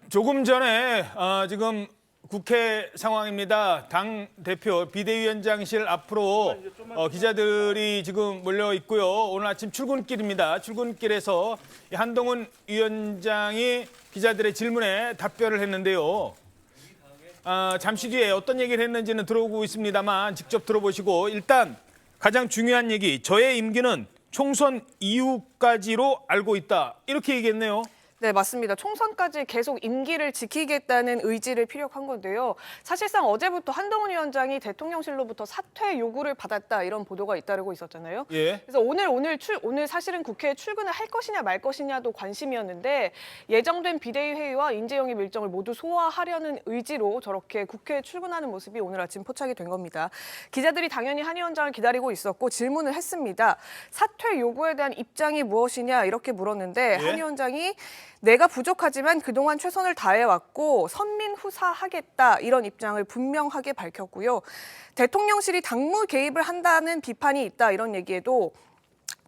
조금 전에 지금 국회 상황입니다. 당 대표 비대위원장실 앞으로 기자들이 지금 몰려 있고요. 오늘 아침 출근길입니다. 출근길에서 한동훈 위원장이 기자들의 질문에 답변을 했는데요. 잠시 뒤에 어떤 얘기를 했는지는 들어오고 있습니다만 직접 들어보시고 일단 가장 중요한 얘기, 저의 임기는 총선 이후까지로 알고 있다. 이렇게 얘기했네요. 네, 맞습니다. 총선까지 계속 임기를 지키겠다는 의지를 피력한 건데요. 사실상 어제부터 한동훈 위원장이 대통령실로부터 사퇴 요구를 받았다 이런 보도가 잇따르고 있었잖아요. 예. 그래서 오늘 사실은 국회에 출근을 할 것이냐 말 것이냐도 관심이었는데 예정된 비대위 회의와 인재영입 일정을 모두 소화하려는 의지로 저렇게 국회에 출근하는 모습이 오늘 아침 포착이 된 겁니다. 기자들이 당연히 한 위원장을 기다리고 있었고 질문을 했습니다. 사퇴 요구에 대한 입장이 무엇이냐 이렇게 물었는데 예? 한 위원장이 내가 부족하지만 그동안 최선을 다해왔고 선민후사하겠다 이런 입장을 분명하게 밝혔고요. 대통령실이 당무 개입을 한다는 비판이 있다 이런 얘기에도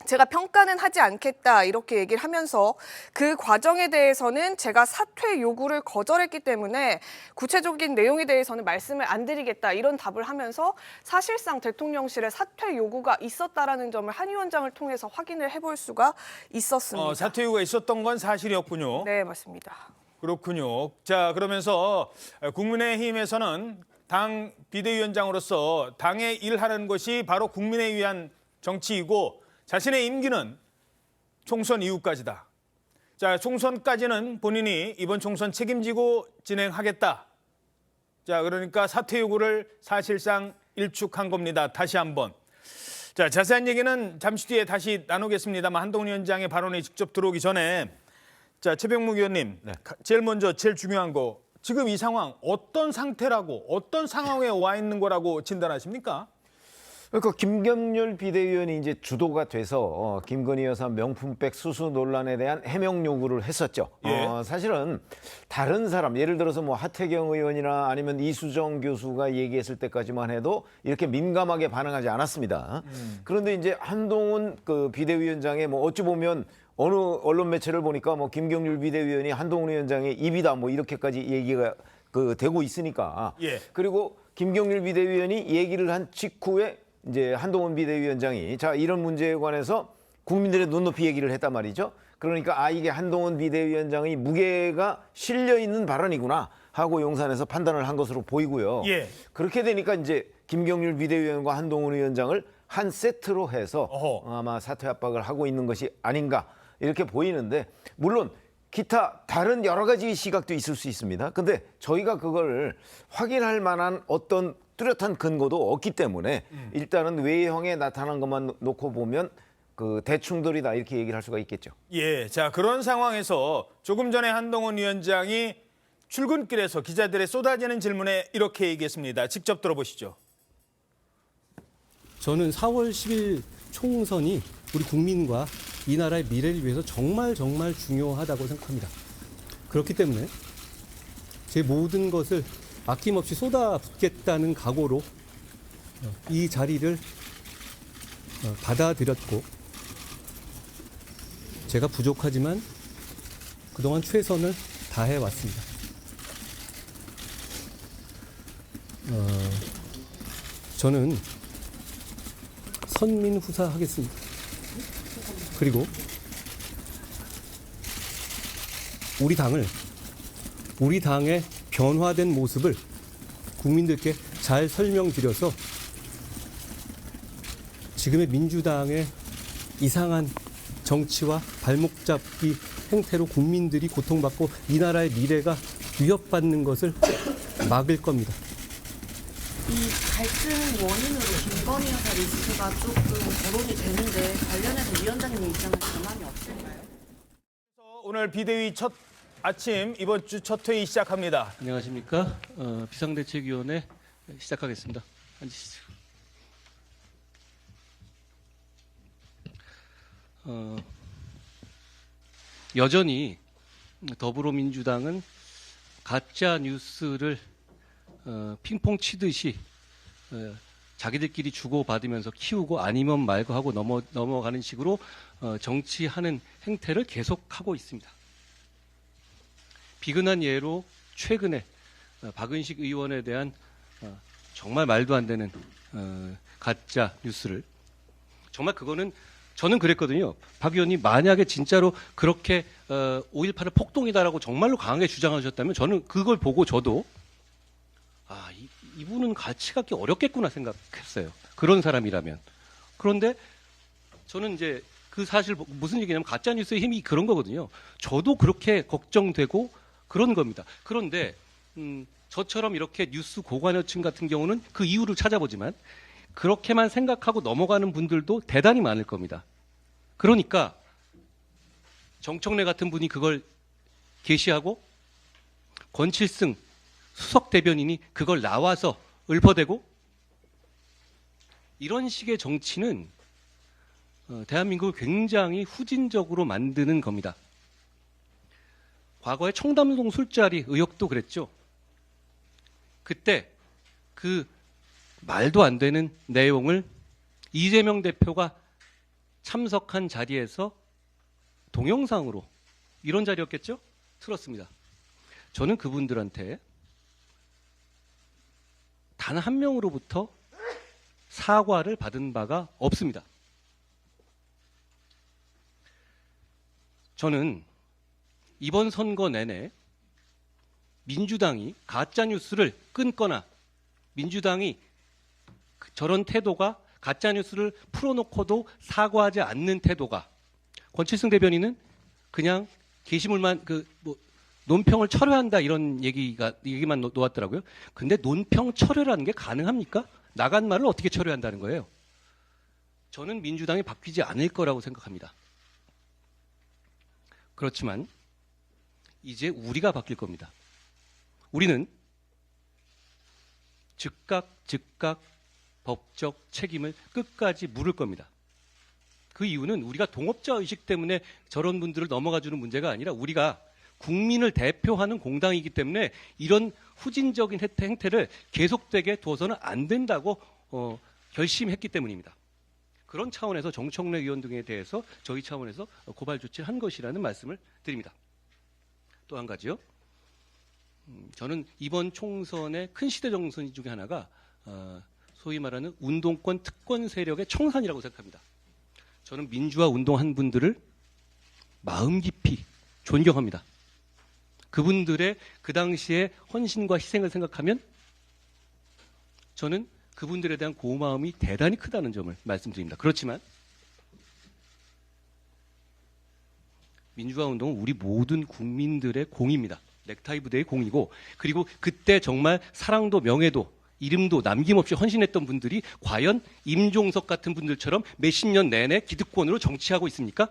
제가 평가는 하지 않겠다 이렇게 얘기를 하면서 그 과정에 대해서는 제가 사퇴 요구를 거절했기 때문에 구체적인 내용에 대해서는 말씀을 안 드리겠다 이런 답을 하면서 사실상 대통령실에 사퇴 요구가 있었다라는 점을 한 위원장을 통해서 확인을 해볼 수가 있었습니다. 사퇴 요구가 있었던 건 사실이었군요. 네, 맞습니다. 그렇군요. 자, 그러면서 국민의힘에서는 당 비대위원장으로서 당의 일하는 것이 바로 국민에 위한 정치이고 자신의 임기는 총선 이후까지다. 자, 총선까지는 본인이 이번 총선 책임지고 진행하겠다. 자, 그러니까 사퇴 요구를 사실상 일축한 겁니다. 다시 한번. 자, 자세한 얘기는 잠시 뒤에 다시 나누겠습니다만 한동훈 위원장의 발언이 직접 들어오기 전에 자, 최병묵 의원님, 네. 제일 먼저 제일 중요한 거 지금 이 상황 어떤 상태라고 어떤 상황에 와 있는 거라고 진단하십니까? 그러니까 김경률 비대위원이 이제 주도가 돼서 김건희 여사 명품백 수수 논란에 대한 해명 요구를 했었죠. 예. 사실은 다른 사람, 예를 들어서 뭐 하태경 의원이나 아니면 이수정 교수가 얘기했을 때까지만 해도 이렇게 민감하게 반응하지 않았습니다. 그런데 이제 한동훈 그 비대위원장의 뭐 어찌 보면 어느 언론 매체를 보니까 뭐 김경률 비대위원이 한동훈 위원장의 입이다 뭐 이렇게까지 얘기가 되고 있으니까. 예. 그리고 김경률 비대위원이 얘기를 한 직후에 이제 한동훈 비대위원장이 자 이런 문제에 관해서 국민들의 눈높이 얘기를 했단 말이죠. 그러니까 이게 한동훈 비대위원장의 무게가 실려 있는 발언이구나 하고 용산에서 판단을 한 것으로 보이고요. 예. 그렇게 되니까 이제 김경률 비대위원과 한동훈 위원장을 한 세트로 해서 아마 사퇴 압박을 하고 있는 것이 아닌가 이렇게 보이는데 물론 기타 다른 여러 가지 시각도 있을 수 있습니다. 근데 저희가 그걸 확인할 만한 어떤 뚜렷한 근거도 없기 때문에 일단은 외형에 나타난 것만 놓고 보면 그 대충돌이다 이렇게 얘기를 할 수가 있겠죠. 예, 자 그런 상황에서 조금 전에 한동훈 위원장이 출근길에서 기자들의 쏟아지는 질문에 이렇게 얘기했습니다. 직접 들어보시죠. 저는 4월 10일 총선이 우리 국민과 이 나라의 미래를 위해서 정말 중요하다고 생각합니다. 그렇기 때문에 제 모든 것을 아낌없이 쏟아붓겠다는 각오로 이 자리를 받아들였고 제가 부족하지만 그동안 최선을 다해왔습니다. 저는 선민후사하겠습니다. 그리고 우리 당의 변화된 모습을 국민들께 잘 설명드려서 지금의 민주당의 이상한 정치와 발목 잡기 행태로 국민들이 고통받고 이 나라의 미래가 위협받는 것을 막을 겁니다. 이 갈등 원인으로 김건희 여사 리스트가 조금 거론이 되는데 관련해서 위원장님 입장은 전환이 없을까요? 오늘 비대위 첫 아침 이번 주 첫 회의 시작합니다. 안녕하십니까. 비상대책위원회 시작하겠습니다. 앉으시죠. 여전히 더불어민주당은 가짜 뉴스를 핑퐁 치듯이 자기들끼리 주고받으면서 키우고 아니면 말고 하고 넘어가는 식으로 정치하는 행태를 계속하고 있습니다. 비근한 예로 최근에 박은식 의원에 대한 정말 말도 안 되는 가짜 뉴스를, 정말 그거는 저는 그랬거든요. 박 의원님 만약에 진짜로 그렇게 5.18을 폭동이다라고 정말로 강하게 주장하셨다면 저는 그걸 보고 저도 이분은 같이 갖기 어렵겠구나 생각했어요. 그런 사람이라면. 그런데 저는 이제 그 사실 무슨 얘기냐면 가짜 뉴스의 힘이 그런 거거든요. 저도 그렇게 걱정되고 그런 겁니다. 그런데 저처럼 이렇게 뉴스 고관여층 같은 경우는 그 이유를 찾아보지만 그렇게만 생각하고 넘어가는 분들도 대단히 많을 겁니다. 그러니까 정청래 같은 분이 그걸 게시하고 권칠승 수석 대변인이 그걸 나와서 읊어대고, 이런 식의 정치는 대한민국을 굉장히 후진적으로 만드는 겁니다. 과거에 청담동 술자리 의혹도 그랬죠. 그때 그 말도 안 되는 내용을 이재명 대표가 참석한 자리에서 동영상으로, 이런 자리였겠죠? 틀었습니다. 저는 그분들한테 단 한 명으로부터 사과를 받은 바가 없습니다. 저는 이번 선거 내내 민주당이 가짜뉴스를 끊거나 민주당이 저런 태도가, 가짜뉴스를 풀어놓고도 사과하지 않는 태도가, 권칠승 대변인은 그냥 게시물만 논평을 철회한다 이런 얘기만 놓았더라고요. 근데 논평 철회라는 게 가능합니까? 나간 말을 어떻게 철회한다는 거예요? 저는 민주당이 바뀌지 않을 거라고 생각합니다. 그렇지만 이제 우리가 바뀔 겁니다. 우리는 즉각 법적 책임을 끝까지 물을 겁니다. 그 이유는 우리가 동업자 의식 때문에 저런 분들을 넘어가주는 문제가 아니라 우리가 국민을 대표하는 공당이기 때문에 이런 후진적인 행태를 계속되게 둬서는 안 된다고 결심했기 때문입니다. 그런 차원에서 정청래 의원 등에 대해서 저희 차원에서 고발 조치를 한 것이라는 말씀을 드립니다. 또 한 가지요. 저는 이번 총선의 큰 시대 정선 중에 하나가 소위 말하는 운동권 특권 세력의 청산이라고 생각합니다. 저는 민주화 운동한 분들을 마음 깊이 존경합니다. 그분들의 그 당시의 헌신과 희생을 생각하면 저는 그분들에 대한 고마움이 대단히 크다는 점을 말씀드립니다. 그렇지만 민주화 운동은 우리 모든 국민들의 공입니다. 넥타이 부대의 공이고, 그리고 그때 정말 사랑도 명예도 이름도 남김없이 헌신했던 분들이 과연 임종석 같은 분들처럼 몇십 년 내내 기득권으로 정치하고 있습니까?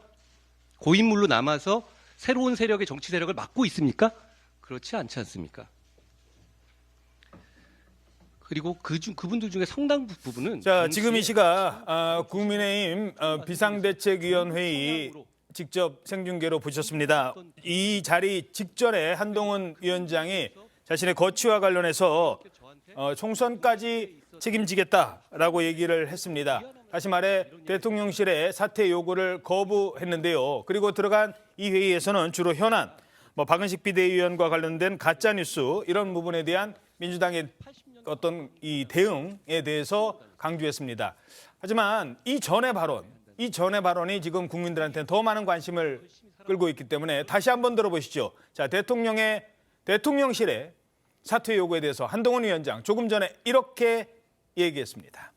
고인물로 남아서 새로운 세력의 정치 세력을 맡고 있습니까? 그렇지 않지 않습니까? 그리고 그분들 중에 상당 부분은 지금 이 시각 국민의힘 비상대책위원회의 직접 생중계로 보셨습니다. 이 자리 직전에 한동훈 위원장이 자신의 거취와 관련해서 총선까지 책임지겠다라고 얘기를 했습니다. 다시 말해 대통령실의 사퇴 요구를 거부했는데요. 그리고 들어간 이 회의에서는 주로 현안, 박은식 비대위원과 관련된 가짜 뉴스 이런 부분에 대한 민주당의 어떤 이 대응에 대해서 강조했습니다. 하지만 이 전의 발언이 지금 국민들한테 더 많은 관심을 끌고 있기 때문에 다시 한번 들어보시죠. 자, 대통령실의 사퇴 요구에 대해서 한동훈 위원장 조금 전에 이렇게 얘기했습니다.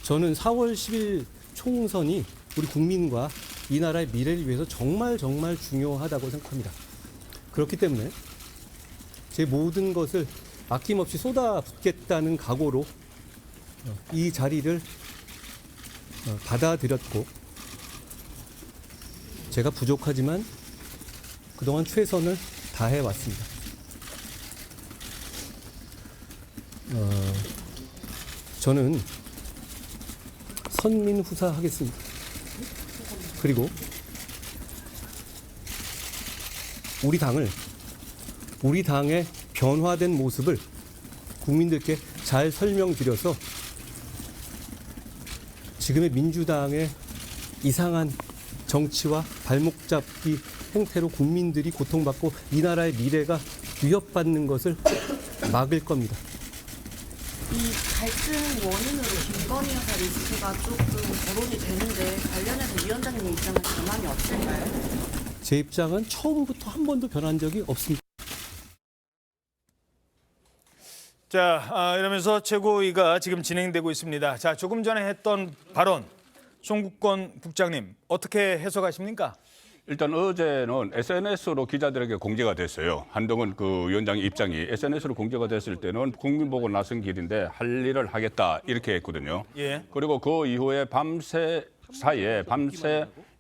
저는 4월 10일 총선이 우리 국민과 이 나라의 미래를 위해서 정말 중요하다고 생각합니다. 그렇기 때문에 제 모든 것을 아낌없이 쏟아붓겠다는 각오로 이 자리를 받아들였고, 제가 부족하지만 그동안 최선을 다해왔습니다. 저는 선민후사하겠습니다. 그리고 우리 당의 변화된 모습을 국민들께 잘 설명드려서 지금의 민주당의 이상한 정치와 발목 잡기 행태로 국민들이 고통받고 이 나라의 미래가 위협받는 것을 막을 겁니다. 이 갈등 원인으로 김건희 여사 리스크가 조금 거론이 되는데 관련해서 위원장님 입장은 전망이 어떨까요? 제 입장은 처음부터 한 번도 변한 적이 없습니다. 자, 이러면서 최고위가 지금 진행되고 있습니다. 자, 조금 전에 했던 발언, 송국권 국장님 어떻게 해석하십니까? 일단 어제는 SNS로 기자들에게 공개가 됐어요. 한동훈 그 위원장의 입장이 SNS로 공개가 됐을 때는 국민 보고 나선 길인데 할 일을 하겠다 이렇게 했거든요. 예. 그리고 그 이후에 밤새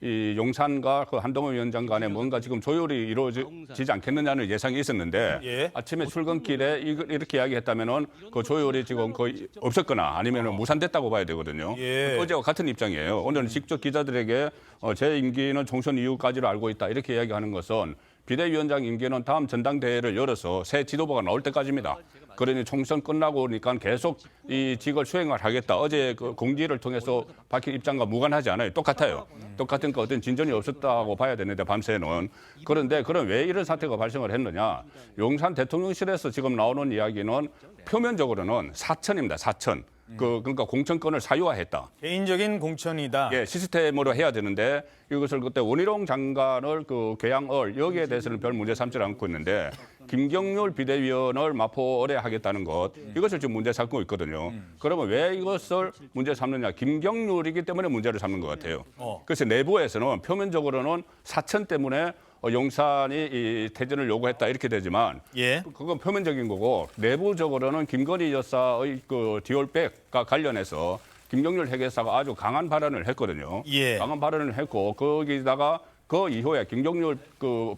이 용산과 그 한동훈 위원장 간에 뭔가 지금 조율이 이루어지지 않겠느냐는 예상이 있었는데 예. 아침에 출근길에 이렇게 이야기했다면은 그 조율이 지금 거의 없었거나 아니면 무산됐다고 봐야 되거든요. 예. 어제와 같은 입장이에요. 오늘은 직접 기자들에게 제 임기는 총선 이후까지로 알고 있다 이렇게 이야기하는 것은 비대위원장 임기는 다음 전당대회를 열어서 새 지도부가 나올 때까지입니다. 그러니 총선 끝나고 니까 계속 이 직을 수행을 하겠다. 어제 그 공지를 통해서 밝힌 입장과 무관하지 않아요. 똑같아요. 똑같으니까 어떤 진전이 없었다고 봐야 되는데 밤새는. 그런데 그럼 왜 이런 사태가 발생을 했느냐. 용산 대통령실에서 지금 나오는 이야기는 표면적으로는 사천입니다. 사천. 그러니까 공천권을 사유화했다. 개인적인 공천이다. 예, 시스템으로 해야 되는데 이것을 그때 원희룡 장관을 그 괴양을 여기에 대해서는 별 문제 삼지 않고 있는데 김경률 비대위원을 마포 의뢰하겠다는 것 이것을 지금 문제 삼고 있거든요. 그러면 왜 이것을 문제 삼느냐? 김경률이기 때문에 문제를 삼는 것 같아요. 그래서 내부에서는 표면적으로는 사천 때문에 용산이 이 퇴진을 요구했다 이렇게 되지만 예. 그건 표면적인 거고 내부적으로는 김건희 여사의 그 디올백과 관련해서 김경률 회계사가 아주 강한 발언을 했거든요. 예. 강한 발언을 했고 거기다가 그 이후에 김경률 그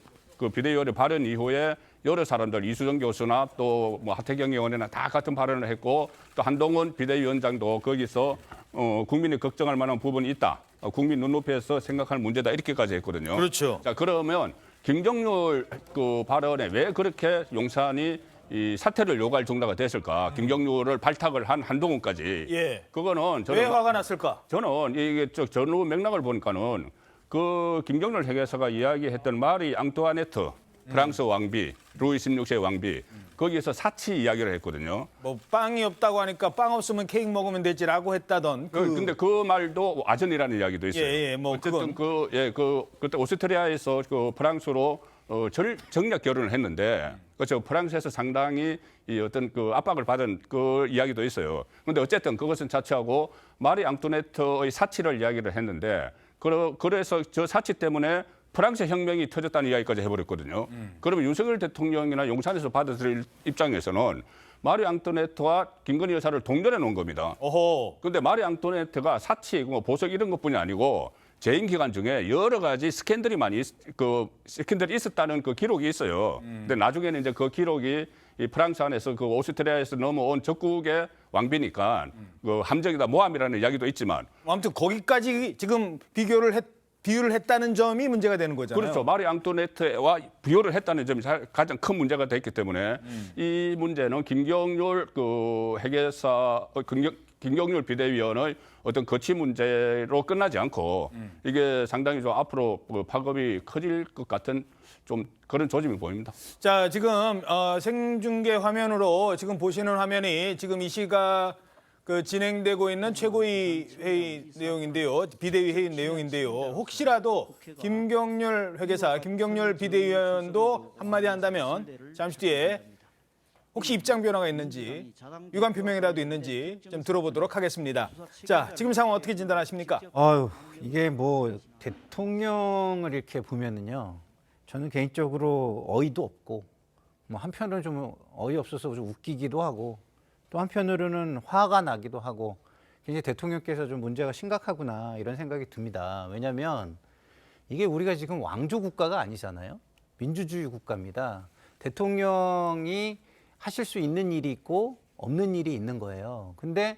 비대위원회 발언 이후에 여러 사람들 이수정 교수나 또 뭐 하태경 의원이나 다 같은 발언을 했고 또 한동훈 비대위원장도 거기서 국민이 걱정할 만한 부분이 있다. 국민 눈높이에서 생각할 문제다 이렇게까지 했거든요. 그렇죠. 자 그러면 김경률 그 발언에 왜 그렇게 용산이 이 사퇴를 요구할 정도가 됐을까? 김경률을 발탁을 한 한동훈까지. 예. 그거는 저는 왜 화가 났을까? 저는 이게 전후 맥락을 보니까는 그 김경률 회계사가 이야기했던 마리 앙투아네트 프랑스 왕비, 루이 16세 왕비 거기에서 사치 이야기를 했거든요. 뭐 빵이 없다고 하니까 빵 없으면 케이크 먹으면 되지라고 했다던 근데 그 말도 아전이라는 이야기도 있어요. 예, 뭐 어쨌든 그때 오스트리아에서 그 프랑스로 정략 결혼을 했는데 그렇죠. 프랑스에서 상당히 이 어떤 그 압박을 받은 그 이야기도 있어요. 그런데 어쨌든 그것은 자체하고 마리 앙투네트의 사치를 이야기를 했는데 그래서 저 사치 때문에 프랑스 혁명이 터졌다는 이야기까지 해버렸거든요. 그러면 윤석열 대통령이나 용산에서 받아들일 입장에서는 마리 앙투네트와 김건희 여사를 동전해 놓은 겁니다. 어허. 그런데 마리 앙투네트가 사치, 보석 이런 것뿐이 아니고 재임 기간 중에 여러 가지 스캔들이 스캔들이 있었다는 그 기록이 있어요. 근데 나중에는 이제 그 기록이 이 프랑스 안에서 그 오스트리아에서 넘어온 적국의 왕비니까 그 함정이다 모함이라는 이야기도 있지만 아무튼 거기까지 지금 비유를 했다는 점이 문제가 되는 거잖아요. 그렇죠. 마리 앙투네트와 비교를 했다는 점이 가장 큰 문제가 됐기 때문에 이 문제는 김경률 그 회계사 김경률 비대위원의 어떤 거치 문제로 끝나지 않고 이게 상당히 좀 앞으로 파급이 커질 것 같은 좀 그런 조짐이 보입니다. 자, 지금 생중계 화면으로 지금 보시는 화면이 지금 이 시각 그 진행되고 있는 최고위 회의 내용인데요. 비대위 회의 내용인데요. 혹시라도 김경률 회계사, 김경률 비대위원도 한마디 한다면 잠시 뒤에 혹시 입장 변화가 있는지 유감 표명이라도 있는지 좀 들어보도록 하겠습니다. 자, 지금 상황 어떻게 진단하십니까? 아유, 이게 뭐 대통령을 이렇게 보면은요. 저는 개인적으로 어이도 없고 뭐 한편으로는 좀 어이없어서 좀 웃기기도 하고 또 한편으로는 화가 나기도 하고 굉장히 대통령께서 좀 문제가 심각하구나 이런 생각이 듭니다. 왜냐하면 이게 우리가 지금 왕조 국가가 아니잖아요. 민주주의 국가입니다. 대통령이 하실 수 있는 일이 있고 없는 일이 있는 거예요. 근데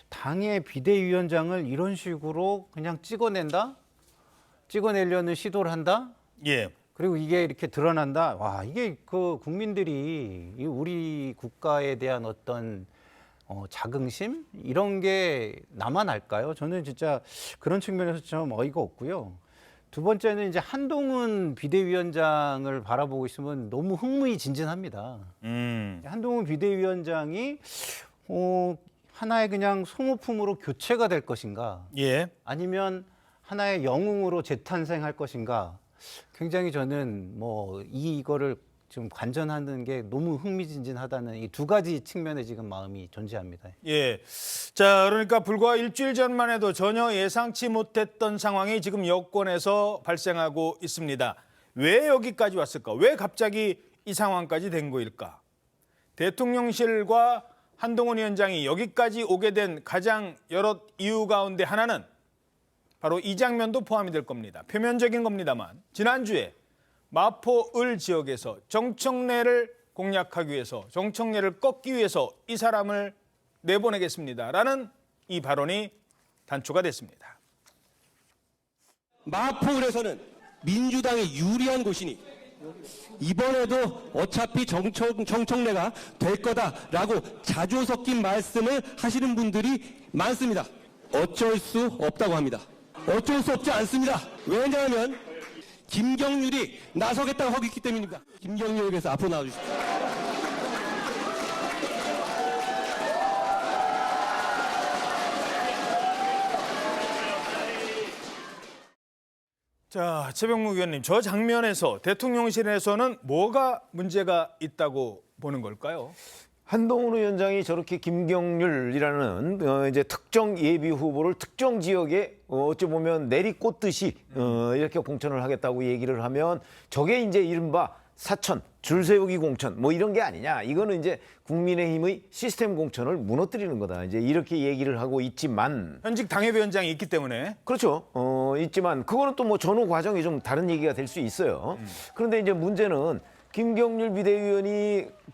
당의 비대위원장을 이런 식으로 그냥 찍어내려는 시도를 한다? 예. 그리고 이게 이렇게 드러난다. 와, 이게 그 국민들이 우리 국가에 대한 어떤 자긍심 이런 게 나만 알까요? 저는 진짜 그런 측면에서 좀 어이가 없고요. 두 번째는 이제 한동훈 비대위원장을 바라보고 있으면 너무 흥미진진합니다. 한동훈 비대위원장이 하나의 그냥 소모품으로 교체가 될 것인가, 예. 아니면 하나의 영웅으로 재탄생할 것인가, 굉장히 저는 뭐 이거를 좀 관전하는 게 너무 흥미진진하다는 이 두 가지 측면에 지금 마음이 존재합니다. 예. 자, 그러니까 불과 일주일 전만 해도 전혀 예상치 못했던 상황이 지금 여권에서 발생하고 있습니다. 왜 여기까지 왔을까? 왜 갑자기 이 상황까지 된 거일까? 대통령실과 한동훈 위원장이 여기까지 오게 된 가장 여러 이유 가운데 하나는 바로 이 장면도 포함이 될 겁니다. 표면적인 겁니다만 지난주에 마포을 지역에서 정청래를 공략하기 위해서, 정청래를 꺾기 위해서 이 사람을 내보내겠습니다라는 이 발언이 단초가 됐습니다. 마포을에서는 민주당에 유리한 곳이니 이번에도 어차피 정청래가 될 거다라고 자주 섞인 말씀을 하시는 분들이 많습니다. 어쩔 수 없다고 합니다. 어쩔 수 없지 않습니다. 왜냐하면 김경률이 나서겠다고 하고 있기 때문입니다. 김경률에게서 앞으로 나와주십시오. 자, 최병무 의원님, 저 장면에서 대통령실에서는 뭐가 문제가 있다고 보는 걸까요? 한동훈 위원장이 저렇게 김경률이라는 이제 특정 예비 후보를 특정 지역에 어찌 보면 내리꽂듯이 이렇게 공천을 하겠다고 얘기를 하면 저게 이제 이른바 사천, 줄 세우기 공천 뭐 이런 게 아니냐. 이거는 이제 국민의힘의 시스템 공천을 무너뜨리는 거다. 이제 이렇게 얘기를 하고 있지만 현직 당협위원장이 있기 때문에 그렇죠. 있지만 그거는 또 뭐 전후 과정이 좀 다른 얘기가 될 수 있어요. 그런데 이제 문제는 김경률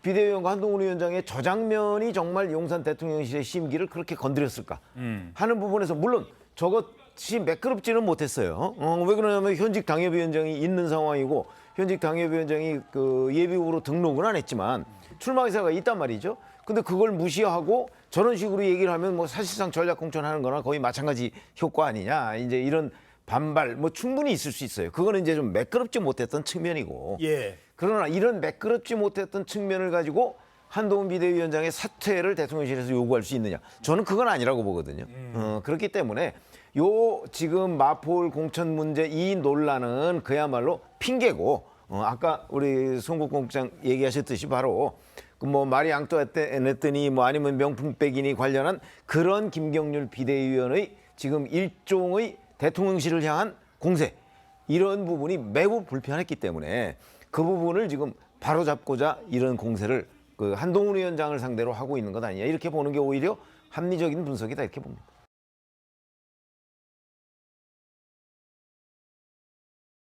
비대위원과 한동훈 위원장의 저 장면이 정말 용산 대통령실의 심기를 그렇게 건드렸을까 하는 부분에서 물론 저것이 매끄럽지는 못했어요. 왜 그러냐면 현직 당협위원장이 있는 상황이고 현직 당협위원장이 그 예비후보로 등록은 안 했지만 출마 의사가 있단 말이죠. 근데 그걸 무시하고 저런 식으로 얘기를 하면 뭐 사실상 전략 공천하는 거나 거의 마찬가지 효과 아니냐. 이제 이런 반발 뭐 충분히 있을 수 있어요. 그거는 이제 좀 매끄럽지 못했던 측면이고. 예. 그러나 이런 매끄럽지 못했던 측면을 가지고 한동훈 비대위원장의 사퇴를 대통령실에서 요구할 수 있느냐? 저는 그건 아니라고 보거든요. 그렇기 때문에 요 지금 마포울 공천 문제 이 논란은 그야말로 핑계고 아까 우리 송국 공장 얘기하셨듯이 바로 그 뭐 마리 앙뚜아네트니 뭐 아니면 명품백이니 관련한 그런 김경률 비대위원의 지금 일종의 대통령실을 향한 공세 이런 부분이 매우 불편했기 때문에 그 부분을 지금 바로잡고자 이런 공세를 그 한동훈 위원장을 상대로 하고 있는 것 아니냐 이렇게 보는 게 오히려 합리적인 분석이다 이렇게 봅니다.